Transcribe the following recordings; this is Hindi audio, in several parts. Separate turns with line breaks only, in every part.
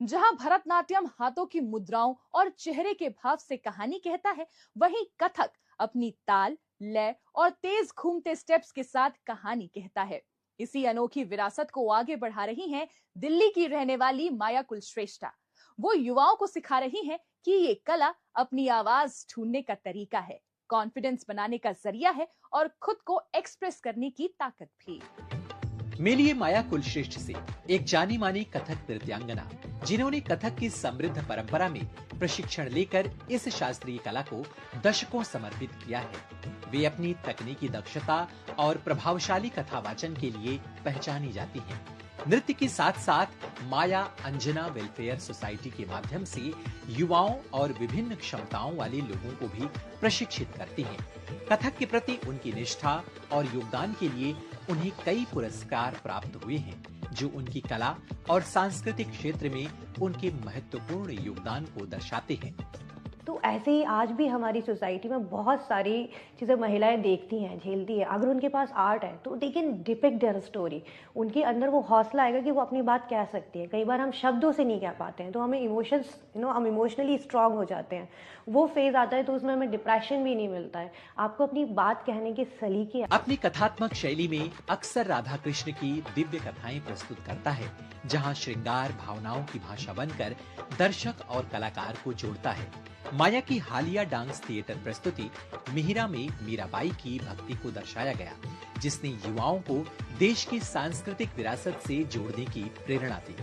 जहां भरतनाट्यम हाथों की मुद्राओं और चेहरे के भाव से कहानी कहता है, वहीं कथक अपनी ताल, लय और तेज घूमते स्टेप्स के साथ कहानी कहता है। इसी अनोखी विरासत को आगे बढ़ा रही हैं दिल्ली की रहने वाली माया कुलश्रेष्ठा। वो युवाओं को सिखा रही हैं कि ये कला अपनी आवाज ढूंढने का तरीका है, कॉन्फिडेंस बनाने का जरिया है और खुद को एक्सप्रेस करने की ताकत भी।
मिलिए माया कुलश्रेष्ठ से, एक जानी मानी कथक नृत्यांगना जिन्होंने कथक की समृद्ध परंपरा में प्रशिक्षण लेकर इस शास्त्रीय कला को दशकों समर्पित किया है। वे अपनी तकनीकी दक्षता और प्रभावशाली कथावाचन के लिए पहचानी जाती हैं। नृत्य के साथ साथ माया अंजना वेलफेयर सोसाइटी के माध्यम से युवाओं और विभिन्न क्षमताओं वाले लोगों को भी प्रशिक्षित करती हैं। कथक के प्रति उनकी निष्ठा और योगदान के लिए उन्हें कई पुरस्कार प्राप्त हुए हैं, जो उनकी कला और सांस्कृतिक क्षेत्र में उनके महत्वपूर्ण योगदान को दर्शाते हैं।
तो ऐसे ही आज भी हमारी सोसाइटी में बहुत सारी चीज़ें महिलाएं देखती हैं, झेलती है। अगर उनके पास आर्ट है तो they can depict their story. उनके अंदर वो हौसला आएगा कि वो अपनी बात कह सकती है। कई बार हम शब्दों से नहीं कह पाते हैं तो हमें इमोशंस हम इमोशनली स्ट्रांग हो जाते हैं। वो फेज आता है तो उसमें हमें डिप्रेशन भी नहीं मिलता है। आपको अपनी बात कहने के सलीके।
अपनी कथात्मक शैली में अक्सर राधा कृष्ण की दिव्य कथाएं प्रस्तुत करता है, जहां श्रृंगार भावनाओं की भाषा बनकर दर्शक और कलाकार को जोड़ता है। माया की हालिया डांस थिएटर प्रस्तुति मिहिरा में मीराबाई की भक्ति को दर्शाया गया, जिसने युवाओं को देश की सांस्कृतिक विरासत से जोड़ने की प्रेरणा दी।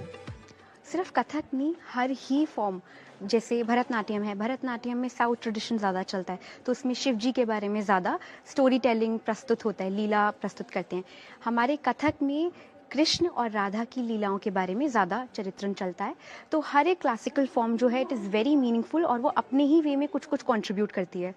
सिर्फ कथक नहीं, हर ही फॉर्म, जैसे भरतनाट्यम है, भरतनाट्यम में साउथ ट्रेडिशन ज़्यादा चलता है तो उसमें शिव जी के बारे में ज़्यादा स्टोरी टेलिंग प्रस्तुत होता है, लीला प्रस्तुत करते हैं। हमारे कथक में कृष्ण और राधा की लीलाओं के बारे में ज़्यादा चरित्रण चलता है। तो हर एक क्लासिकल फॉर्म जो है इट इज़ वेरी मीनिंगफुल और वो अपने ही वे में कुछ कुछ कंट्रीब्यूट करती है।